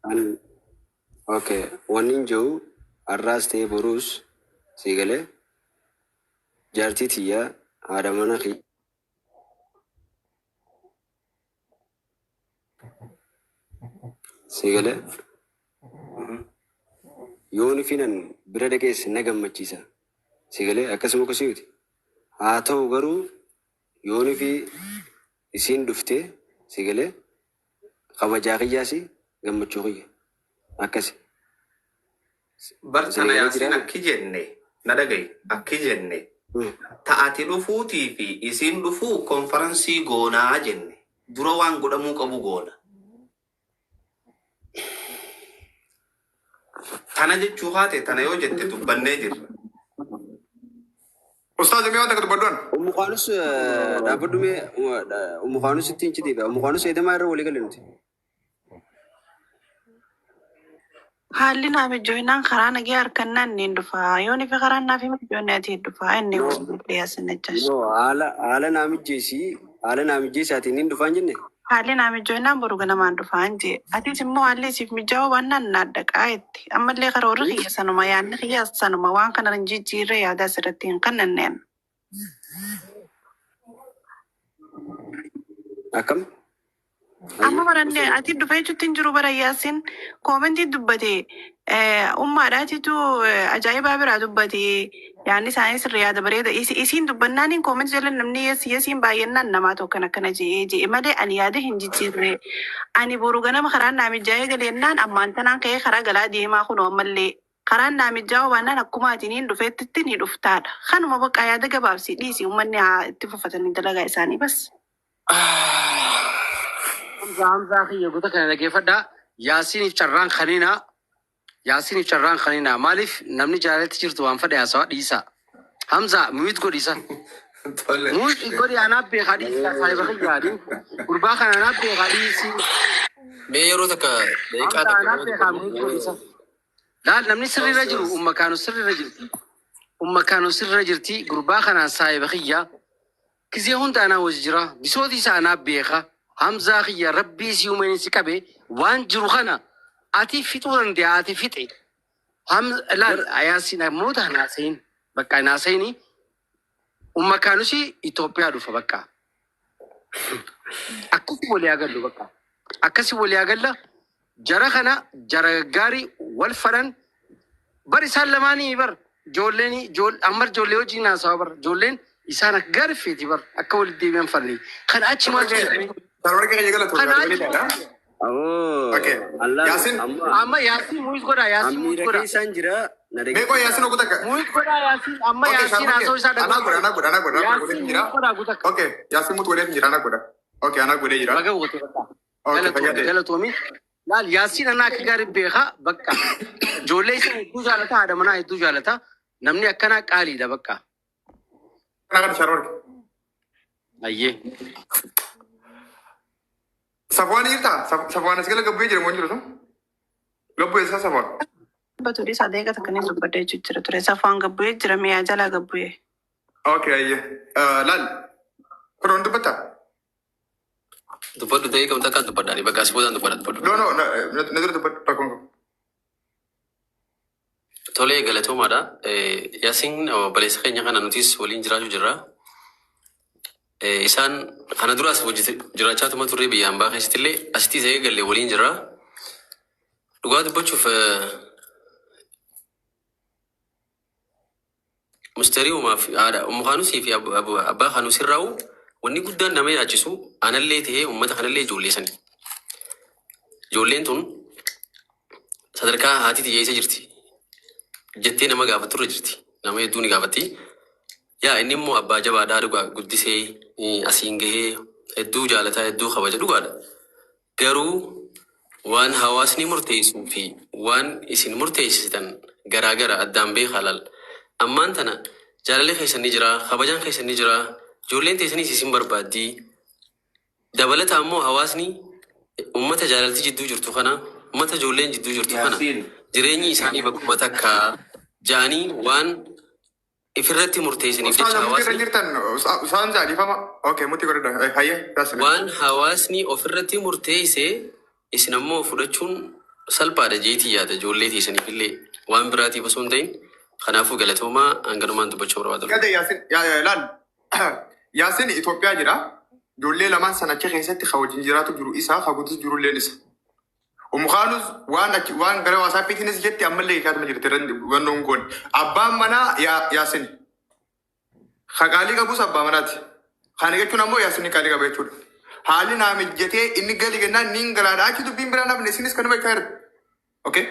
An okay. Wanin jau arras te borus sigale jarti tiya ada mana ki sigale yooni finan bira dhaqees na gammachiisa sigale akkasuma kosiyuti haa ta'u garuu yooni fi isiin dhufte sigale kabajaa kiyyaasi gammachuu kiyya akkasi bartana yaasin akki jenne na dhagaye akki jenne ta'ati dhufuutii fi isiin dhufuu konferansii goonaa jenne dura waan godhamuu qabu goona. Tana jechuu haate tana yoo jette dubbannee jirra. Ustaz mi wanta kadubadon. Umuqanus dhaabadhume umuqanus ittiin citiidha. Umuqanus eedamaa irra walii galee nuti. Haalli naaf ijoolleen karaa nagee harkannaan ni dhufa. Yooni fi karaan naaf hin ijoollee ati dhufa. Inni walii yaasina jechuudha. Yoo haala naamijjeesaatiin hin dhufaan jenne. Haalli naaf ijoolleen boru ganamaan dhufaan jee. Atis immoo haalli siif mijaa'uu waan naannadhaqaa itti. Ammallee karoorri kiyya sanuma yaadni kiyya sanuma waan kana jijjiirree yaada asirratti hin kannanneen. Akkam? Amma barannee ati dhufee juttiin jiru bara yaasin koomentii dubbate ummaadhaatitu ajaa'ibaa biraa dubbate yaadni isaanii sirrii yaada bareeda isiin dubbannaan koomentii jala namni yesiin baay'inaan namaa tokko akkana jee malee ani yaada hin jijjiirre ani boru ganama karaan naamijjaa'ee galeennaan ammaan tanaan ka'ee karaa galaa deemaa kunoo ammallee karaan naamijjaa'uu baannaan akkuma atiin dhufeetti ni dhuftaadha. Kanuma bakka yaada gabaabsii dhiisii uummanni haa itti fuffatanii dalagaa isaanii bas. Hamza khiyya guuta kana dhageeffadhaa. Yaasiniif carraan kaniinaa maaliif namni jaalatti jirtu waan fedhe haasawaa dhiisa. Hamza muyit godhisa. Muyit godhi anaaf beekaa dhiisa. Saayiba khiyyaadhi. Gurbaa kana anaaf beekaa dhiisi. Mee yeroo takka deeqaa anaaf beekaa muyit godhisa. Laal namni sirriirra jiru ummakaanu sirriirra jirti. Gurbaa kanaan saayiba khiyyaa. Kizee hunda anaa wajji jira. Bisooti isaa anaaf beekaa. Hamza khiyya rabbii si uumanii si qabe waan jiru kana ati fixuu dandeenya ati fixe. Laal ayaasin namoota naasayin bakka naasayini ummakaanus Itoophiyaa dhufa bakka. Akkasi walii agallu bakka. Akkasi walii agalla jara kana jara gaarii wal fadhan bar isaan lamaanii bar ammar ijoollee wajjin naasawa bar ijoolleen isaan akka gaariifeeti bar akka walitti deebi'an fadhanii kan achi maal jedhanii. Taruh kita jaga lah tu. Oh. Okay. Yasin. Amma Yasin muyit godha Yasin muyit godha. Amira isaan jira. Meko Yasin aku tak. Muyit godha Yasin amma Yasin asal isa Anak goda. Yasin muyit godha guta. Okay. Yasin mutu godha jira anak goda. Okay anak goda jira. Baga gote bakka. Okay. Jala tomi. Laal Yasin anak gari beeka bakka. Ijoollee isa hedduu jaalata haadha manaa hedduu jaalata. Namni akkana qaaliidha bakka. Anak ada syarwar. Ayyee. Safwan irta. Safwan segala gabu jira monjur tu. Gabu esa Safwan. Baturi sadeega takkanii dubbadhee jira ture safaan gabbee jira miyaa jalaa gabbee. Okay aye. Lal. Kau untuk betul? dubbadhu ta'ee kamta kan dubbadhaani bakka asii boodaan dubbadha. No. Nanti dubbadhu takung. Tolee galatoomaadha. Yaasiin baleessa keenya kana nutis waliin jiraachuu jirra. Isaan kana duraas jiraachaa tuma turre biyya hambaa keessatti illee asitti ta'ee galee waliin jirra. Dhugaa dubbachuuf mustarii uumaaf haadha umukaanusii fi abbaa kaanus irraa'u wanni guddaan nama yaachisu anallee ta'ee uummata kanallee ijoollee sani. Ijoolleen tun sadarkaa haati xiyyeessa jirti. Jettee nama gaafaturra jirti. Nama hedduu ni gaafatti. Yaa inni immoo abbaa jabaadhaa dhugaa guddisee asiin gahee hedduu jaalataa hedduu kabaja dhugaadha. Garuu waan hawaasni murteessuu fi waan isin murteessitan garaagara addaan beekaa laal. Ammaan tana jaalallee keessan ni jira, kabajaan keessan ni jira, ijoolleen teessaniis isin barbaaddii. Dabalataa immoo hawaasni uummata jaalalti jidduu jirtu kana, uummata ijoolleen jidduu jirtu kana jireenyi isaanii bakkuma takka jaanii waan ifirratti murteessaniif jecha hawaasni waan hawaasni ofirratti murteesse isin ammoo fudhachuun salphaadha jeetii yaada ijoollee teessaniif illee waan biraatiif osoo hin ta'in kanaafuu galatoomaa hanganumaan dubbachuu barbaadu. Gada laal Yaasin Itoophiyaa jira. Ijoollee lamaan sana achi keessatti ka wajjin jiraatu jiru isaa ka guddis jiru illeen isa. Umukaanus waan gara waasaappiitiinis jetti ammallee kaatuma jirti wannoon kun. Abbaan manaa Yaasin. Ka qaalii qabus abbaa manaati. Kana jechuun ammoo Yaasin qaalii qaba jechuudha. Haalli naa mijjatee inni galii kennaan niin galaadhaa achi dubbiin biraan hafne isinis kanuma itti jirti. Okay?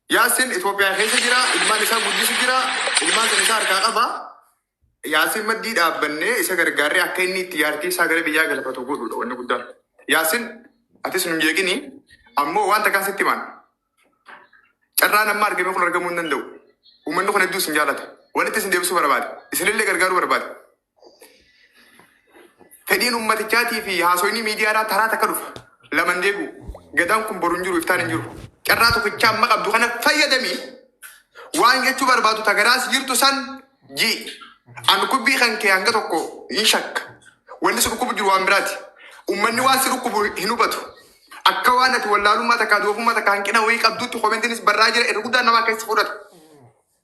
Yaasin Itoophiyaa keessa jira. Ilmaan isaa guddisu jira. Ilmaan sana isaa harkaa qaba. Yaasin maddii dhaabbannee isa gargaarree akka inni itti yaartii isaa gara biyyaa galfatu godhuudha wanni guddaan. Yaasin atis nu jeeqini ammoo wanta kan sitti himan. Carraan amma argame kun argamuu hin danda'u. Uummanni kun hedduus hin jaallata. Walitti isin deebisuu barbaade. Isinillee gargaaruu barbaade. Fedhiin ummatichaatii fi haasoyni miidiyaadhaa taraa takka dhufa. Laman deebi'u. Gadaan kun boru hin jiru iftaan hin jiru. Carraa tokkicha amma qabdu kana fayyadamii waan jechuu barbaadu tagaraas jirtu san jii. An kubbii kan kee hanga tokko hin shakka. Wanni si dhukkubu jiru waan biraati. Uummanni waan si dhukkubu hin hubatu. Akka waan ati wallaalummaa takkaa doofummaa takkaa hanqina wayii qabduutti koomentiinis barraa jira irra guddaan namaa keessa fudhatu.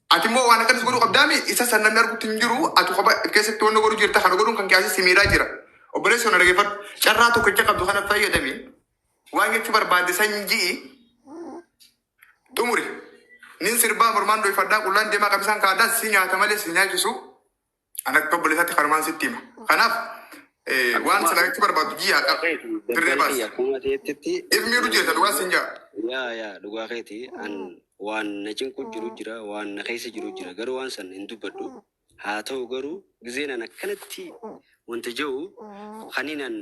Ati immoo waan akkanis godhuu qabdaami isa san namni argutti hin jiru ati kopha keessatti wanna godhuu jirta kana godhuun kan kiyaasii si miidhaa jira. Obboleessi ona dhageeffadhu carraa tokkicha qabdu kana fayyadami. Waan jechuu barbaadde san ji'i xumuri. Nin sirbaa mormaan dhoofadhaa qullaan deemaa qabisaan kaadaan si nyaata malee si nyaachisu. Anak obboleessaatti kanumaan sitti hima. Kanaaf waan sana jechuu barbaadu ji'a dirree baas. Ifmiiru jirta dhugaa sin jaa. Yaa dhugaa keeti an waan na cinqu jiru jira waan na keessa jiru jira garuu waan san hin dubbadhu haa ta'u garuu gizeen an akkanatti wanta jiru kaniinan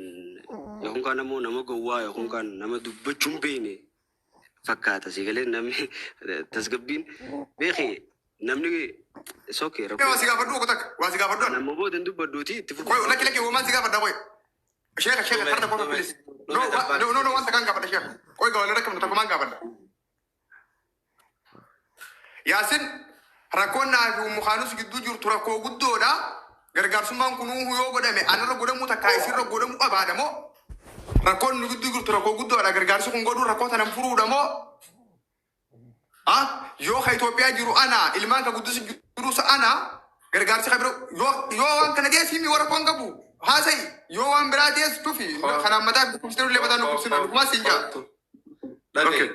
yookaan kaan ammoo nama gowwaa yookaan kaan nama dubbachuun beene fakkaata sigalee namni tasgabbiin beekee namni sookee rakkoo. Waa si gaafadhu okko takka waa si gaafadhu. Nama booda hin dubbadhuuti itti fufu. Koy lakki uumaan si gaafadha koy. Sheekha harda kofa bilis. No wanta kan gaafadha sheekha. Koy gaawwalee rakkamnu takkumaan gaafadha. Yaasin rakkoon naa fi mukaanus gidduu jirtu rakkoo guddoodha. Gargaarsummaan kunuu yoo godhame anarra godhamuu takkaa isirra godhamuu qabaadha moo? Rakkoon nu gidduu jirtu rakkoo guddoodha. Gargaarsi kun godhuu rakkoo tanan furuudha moo? Yoo ka Itoophiyaa jiru ana ilmaan ka guddisi jirus ana gargaarsi ka biroo yoo waan kana deesimi warra koon qabu haasai yoo waan biraa deesituufi kanaan mataa kubsituu illee mataa nu kubsinu dhugumaa siin jaa.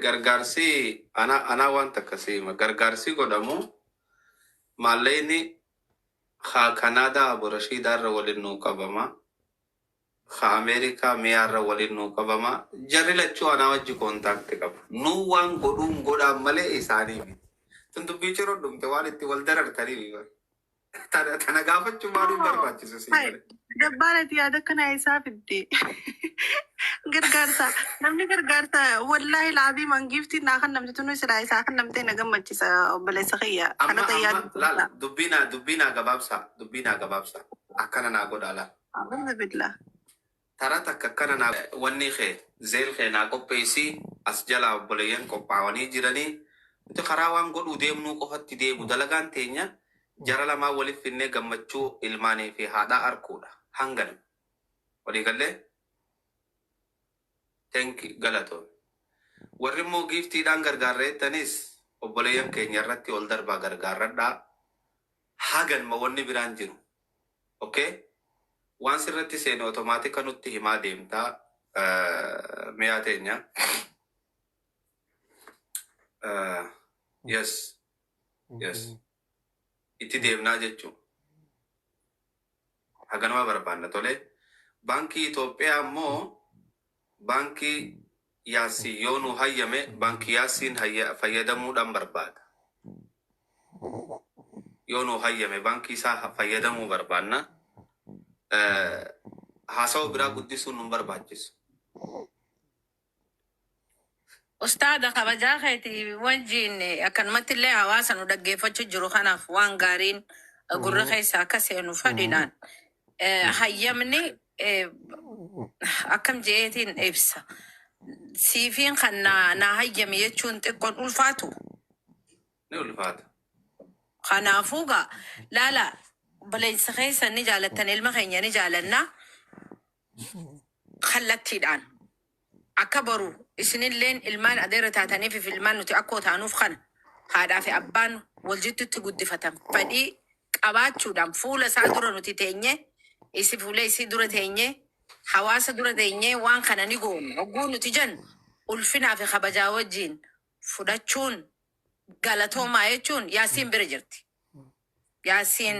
Gargaarsi ana waan takka seema gargaarsi godhamu maalleeni haa Kanaadaa Abu Rashiidaarra waliin nuu qabama haa Ameerikaa miyaarra waliin nuu qabama jarri lachuu anaa wajji koontaakti qaba nuu waan godhuun godhaan malee isaanii miti tundubbii jiruu dhumte waan itti wal darartanii tana gaafachuu maaluun barbaachisu si malee. Dabbaanati yaada kana isaa fidde. Gargaarsa namni gargaarsa wallaahi laabii mangifti naa kan namti tunu silaa isaa kan namtee na gammachiisa obboleessa kiyya. Kana tayyaa dubbinaa gabaabsa akkana naa godhaa laa. Alhamdulillah. Taraa takka akkana naa wanni kee zeel kee naa qopheessi as jalaa obboleeyyan qophaa'anii jiranii nuti karaa waan godhuu deemnuu qofatti deemu dalagaan teenya jara lamaa waliif finnee gammachuu ilmaanii fi haadhaa arkuudha hangan walii gallee tenki galatoon warri immoo giiftiidhaan gargaarreettanis obboleeyyan keenya irratti ol darbaa gargaarradhaa hagan ma wanni biraan jiru okay waan sirratti seene otomaatika nutti himaa deemtaa miyaa teenya yes itti deemnaa jechuun haganuma barbaanna tole baankii Itoophiyaa ammoo baankii yaasii yoo nu hayyame baankii yaasiin fayyadamuudhaan barbaada yoo nu hayyame baankii isaa fayyadamuu barbaanna haasawa biraa guddisuun nun barbaachisu. Ustaada kabajaa keeti wajjin akkanumatti illee hawaasa nu dhaggeeffachuu jiru kanaaf waan gaariin gurra keessa akka seenu fadhiidhaan hayyamni akkam jeetiin ibsa. Siifiin kan naa hayyame jechuun xiqqoon ulfaatu. Ni ulfaata. Kanaafuu gaa laala balleessa keessa ni jaalattan ilma keenya ni jaalanna kallattiidhaan akka baru isinilleen ilmaan adeera taataniif fi ilmaan nuti akkoo taanuuf kana haadhaa fi abbaan wal jittutti guddifatan fedhii qabaachuudhaan fuula isaa dura nuti teenye isi fuula isii dura teenye hawaasa dura teenye waan kana ni goonu hogguu nuti jennu ulfinaa fi kabajaa wajjiin fudhachuun galatoomaa jechuun yaasiin bira jirti. Yaasiin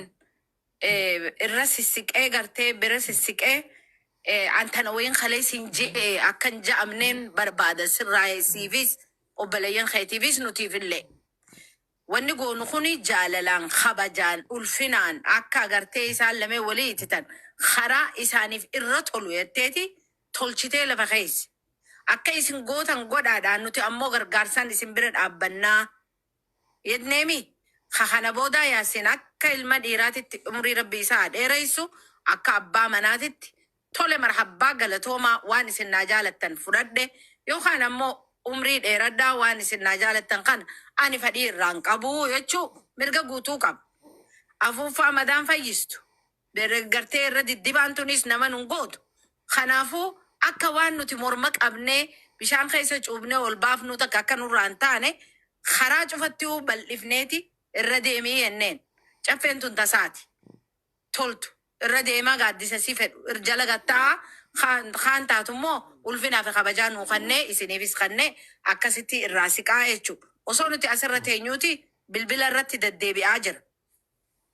irra sissiqee gartee bira sissiqee antana wayin kaleesin je'e akkan ja'amneen barbaada sirraa siifis obboleeyyan keetiifis nutiifillee. Wanni goonu kuni jaalalaan kabajaan ulfinaan akka agartee isaan lamee walii ititan karaa isaaniif irra tolu jetteeti tolchitee lafa keessa. Akka isin gootan godhaadhaan nuti ammoo gargaarsaan isin bira dhaabbannaa jedneemi. Kana booda Yaasiin akka ilma dhiiraatitti umrii rabbi isaa dheereysu akka abbaa manaatitti tole marhabbaa galatoomaa waan isin naa jaalattan fudhadhe yookaan ammoo umrii dheeradhaa waan isin naa jaalattan kana ani fedhii irraan qabu jechuu mirga guutuu qaba. Afuuffaa madaan fayyistu. Gartee irra diddibaan tunis nama nun gootu. Kanaafuu akka waan nuti morma qabnee bishaan keessa cuubnee ol baafnu takka akka nurraan taane karaa cufatti bal'ifneeti irra deemii jenneen. Caffeen tun tasaati. Toltu. Irra deemaa gaaddisa si fedhu. Jala gattaa kaan taatu immoo ulfinaa fi kabajaa nuu kannee isiniifis kannee akkasitti irraa siqaa jechuudha. Osoo nuti asirra teenyuuti bilbila irratti deddeebi'aa jira.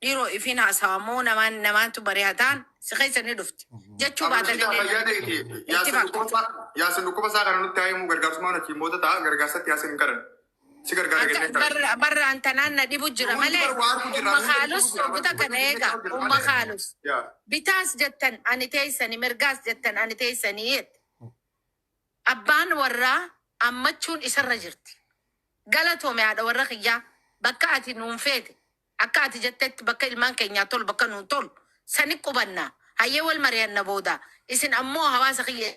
Dhiiroo ifiin haasawamoo namaantu bari'ataan si keessa ni dhufti. Jechuu baatanii Yaasin dhukkuba isaa kana nutti haayimuu gargaarsummaa nuti moota ta'a gargaarsatti Yaasin hin kadhan. Si gargaara kennee barra antanaan na dhibu jira malee umma kaalus buta kana eega umma kaalus bitaas jettan ani teessani mirgaas jettan ani teessanii jette abbaan warraa ammachuun isarra jirti galatoome haadha warra kiyyaa bakka ati nuun feete akka ati jettetti bakka ilmaan keenyaa tol bakka nuun tol sani qubannaa hayyee wal mari'anna booda isin ammoo hawaasa kiyya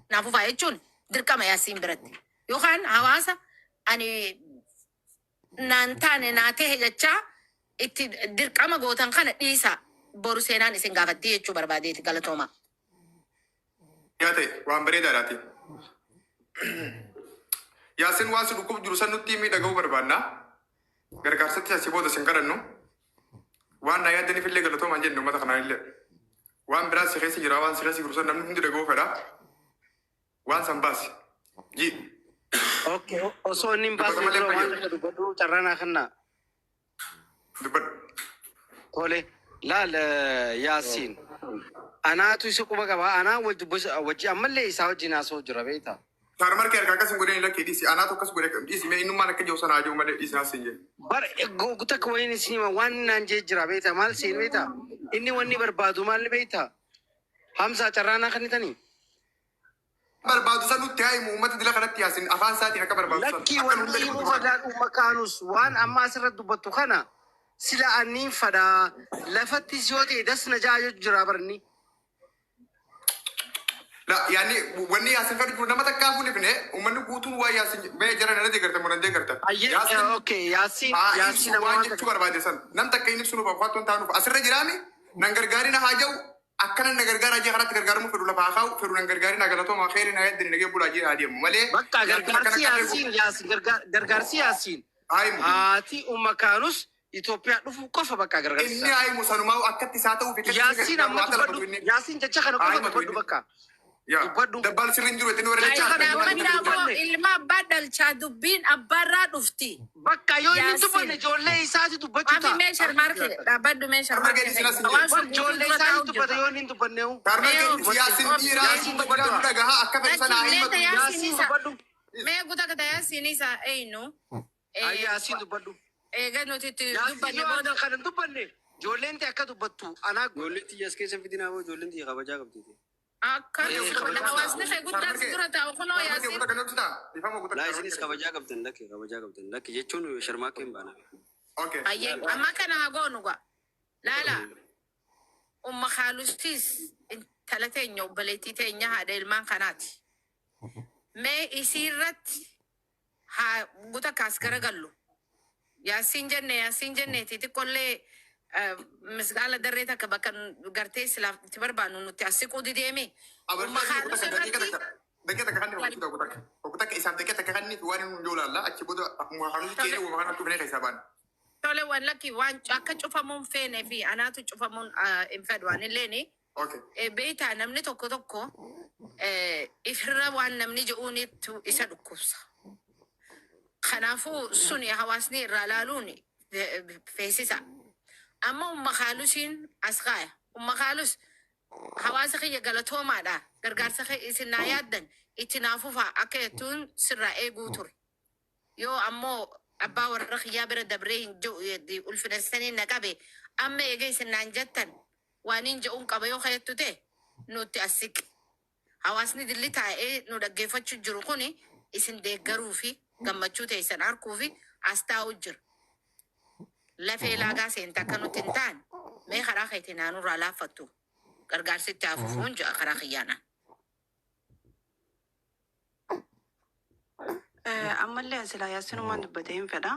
naafufaa jechuun dirqama Yaasiin biratti. Yookaan hawaasa ani naan taane naa ta'e jechaa itti dirqama gootan kana dhiisa boru seenaan isin gaafatti jechuu barbaadeeti galatoomaa. yaa ta'e waan bareedaadhaati. Yaasin waan si dhukkubu jiru san nutti miidhaguu barbaannaa. Gargaarsatti asii booda sin kadhannu. Waan naa yaaddaniif illee galatoomaan jennu uummata kanaan illee. Waan biraa si keessa jira waan si keessa jiru san namni hundi dhaga'uu fedha. Waan san baasi. Jii. Okay, osoo inni hin baasne dura waan akka dubbadhu carraanaa kannaa. Dubbadhu. Tole, laal Yaasiin. Anaatu isa quba qaba. Anaa wajji ammallee isaa wajjin haasa'u jira beektaa. Taara markee harkaa akkas hin godheen lakkee dhiisi. Anaatu akkas godhee dhiisi. Mee innummaan akka jiru sana haa jiru malee dhiisi naas hin jenne. Bara takka wayin isinima waan naan jee jira beektaa. Maal seen beektaa? Inni wanni barbaadu maal beektaa? Hamsaa carraanaa kannitanii? Barbaadu san nutti haayimu uummata dila kanatti Yaasin afaan isaatiin akka barbaadu san. Lakkii wanni himu fadaan ummakaanus waan amma asirratti dubbattu kana sila anniin fadaa lafatti si yoo ta'e dasna jaajoo jira barni. La yaani wanni Yaasin fedhu jiru nama takkaa fuun ifne uummanni guutuun waa Yaasin mee jara nana deeggarta moo nan deeggarta. Okay, Yaasiin nama waan jechuu barbaade san nam takka inni ibsuuf afaatuun taanuuf asirra jiraami nan gargaarina haa ja'u akkana na gargaaraa jee kanatti gargaaramu fedhu lafaa kaa'u fedhu nan gargaarina galatoomaa khayri na yaddani nagee bulaa jee adeemu malee. Bakka gargaarsi Yaasiin. Haati ummakaanus Itoophiyaa dhufu qofa bakka gargaarsa. Inni haayimu sanumaa akkatti isaa ta'uu fi Yaasiin amma dubbadhu. Yaasiin jecha kana qofa dubbadhu bakka. Dabbal sirriin jiru ittiin warra Kanaafuu ilma abbaa dhalchaa dubbiin abbaarraa dhufti. Bakka yoo inni dubbanne ijoollee isaati dubbachuu ta'a. Abi meeshar maarkee dhaabbaddu meeshar maarkee. Ijoollee isaati dubbata yoo inni dubbanne. Yaasin dhiiraa dubbadhu dhagahaa akka fedhu sana haayimatu. Yaasiin dubbadhu. Mee guutaa kata Yaasiin isa eenyu? Yaasiin dubbadhu. Egaa nuti dubbanne booda kana dubbanne ijoolleen ta'e akka dubbattu anaa Ijoolleen xiyyaas keessa fidinaa moo ijoolleen xiyya kabajaa qabdi. akka hawaasni kee guddaa si dura taa'u kunoo Yaasiin. Laa isinis kabajaa qabdan lakke jechuun sharmaakee hin baana. Ayyee amma kana haa goonu gaa. Laala umma kaalustis intala teenya obboleettii teenya haadha ilmaan kanaati. Mee isii irratti haa guuta kaas garagallu. Yaasiin jenne xixiqqollee misgaala darree takka bakka gartee silaaf itti barbaannu nuti asiquu dideemi. دقيقة كهني وقتك إسام دقيقة كهني في وين نقول الله أكيد مخانوس كيرو ومخانوس تبني حسابان tole wallaki waan akka cufamuun feene fi anaatu cufamuun hin fedhu illee أوكي beeytaa namni tokko tokko ifirra waan namni je'uunitu isa dhukkubsa. Kanaafuu suni hawaasni irraa laaluun feesisa. Amma umma kaalusiin as kaaya. Umma kaalus hawaasa kiyya galatoomaadha. Gargaarsa isin naa yaaddan itti naafufa akka jettuun sirraa eeguu ture. Yoo ammoo abbaa warra kiyyaa bira dabree hin jiru ulfinessanii na qabe amma eega isin naan jettan waan hin je'uun qaba yoo kayattu ta'e nutti as siqi. Hawaasni dilli taa'ee nu dhaggeeffachuu jiru kuni isin deeggaruu fi gammachuu teessan harkuu fi as taa'u jira. Lafee laagaa seenta akka nuti hin taane mee karaa keetii naannurraa laaffattu gargaarsitti hafuufuun ja'a karaa kiyyaana. Ammallee silaa yaasinumaan dubbatee hin fedha.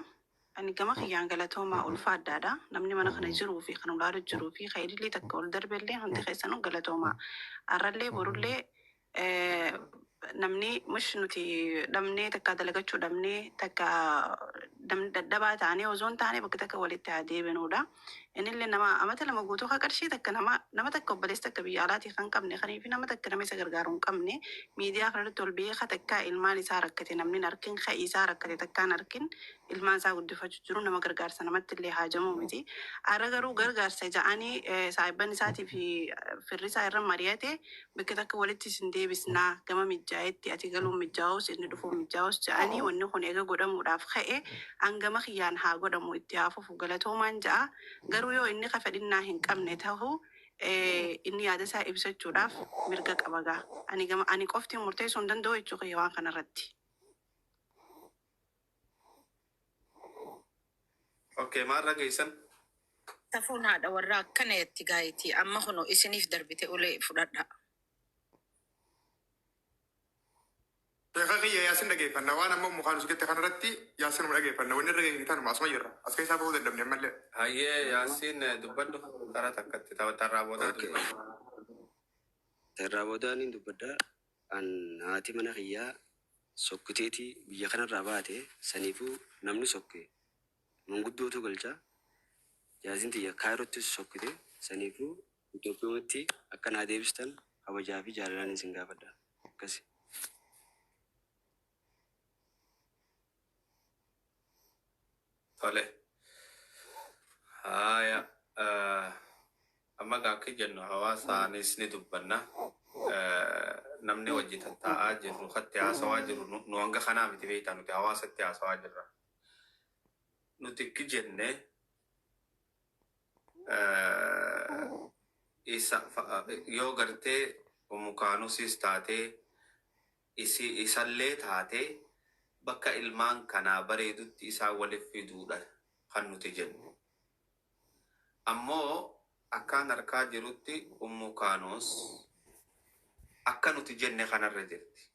Ani gama kiyyaan galatoomaa ulfa addaadha. Namni mana kana jiruu fi kan ulaalu jiruu fi kaydillee takka ol darbellee hundi keessanuu galatoomaa. Arrallee borullee namni mush nuti dhabnee takka dalagachuu dhabnee takka dadhabaa taanee osoon taanee bakka takka walitti haa deebinuudha. Innillee nama amata lama guutuu haa qarshii takka nama takka obboleessa takka biyya alaatii kan qabne kanii fi nama takka nama isa gargaaru hin qabne miidiyaa kanarratti ol beekaa takka ilmaan isaa rakkate namni harkin ka'ii isaa rakkate takkaan harkin ilmaan isaa guddifachuu jiru nama gargaarsa namatti illee haajamuu miti. Har'a garuu gargaarsa ja'anii saayibban isaatii fi firri isaa irra mari'ate bakka takka walitti isin deebisnaa gama mijjaayetti ati galuun mijjaa'us inni dhufuun mijjaa'us ja'anii wanni kun eega godhamuudhaaf ka'e hangama kiyyaan haa godhamu itti haafuuf galatoomaan ja'a. Garuu yoo inni kafadhinnaa hin qabne ta'uu inni yaada isaa ibsachuudhaaf mirga qabagaa. Ani qofti murteessuu hin danda'u jechuudha waan kanarratti. Okay, maarra geessan. Tafuun haadha warra akkana itti gaayitii amma kunoo isiniif darbite ulee fudhadha. Kayya yaasin dhageeffanna waan amma mukaan sugitte kanarratti yaasin mu dhageeffanna wanni irra geeffitan asuma jirra as keessaa bahuu dandamne mallee. Hayyee yaasiin dubbadhu karaa takkatti tarraa boodaa dubbadhu. Tarraa boodaan hin dubbaddaa. An haati mana kiyyaa sokkiteetii biyya kanarraa baate saniifuu namni sokke manguddootu galchaa. Yaasin tiyya kaayirottis sokkite saniifuu Itoophiyaatti akka naa deebistan kabajaa fi jaalalaan isin gaafadha. Akkasi. Tole. Haya. Amma gaakki jennu hawaasaanis ni dubbanna. Namni wajjitan taa'aa jiru, katti haasawaa jiru, nu hanga kanaa miti beektaa nuti hawaasatti haasawaa jirra. Nuti ekki jenne yoo gartee mukaanusis taatee isallee taatee bakka ilmaan kanaa bareedutti isaa waliif fiduudha kan nuti jennu. Ammoo akkaan harkaa jirutti mukaanuus akka nuti jenne kanarra jirti.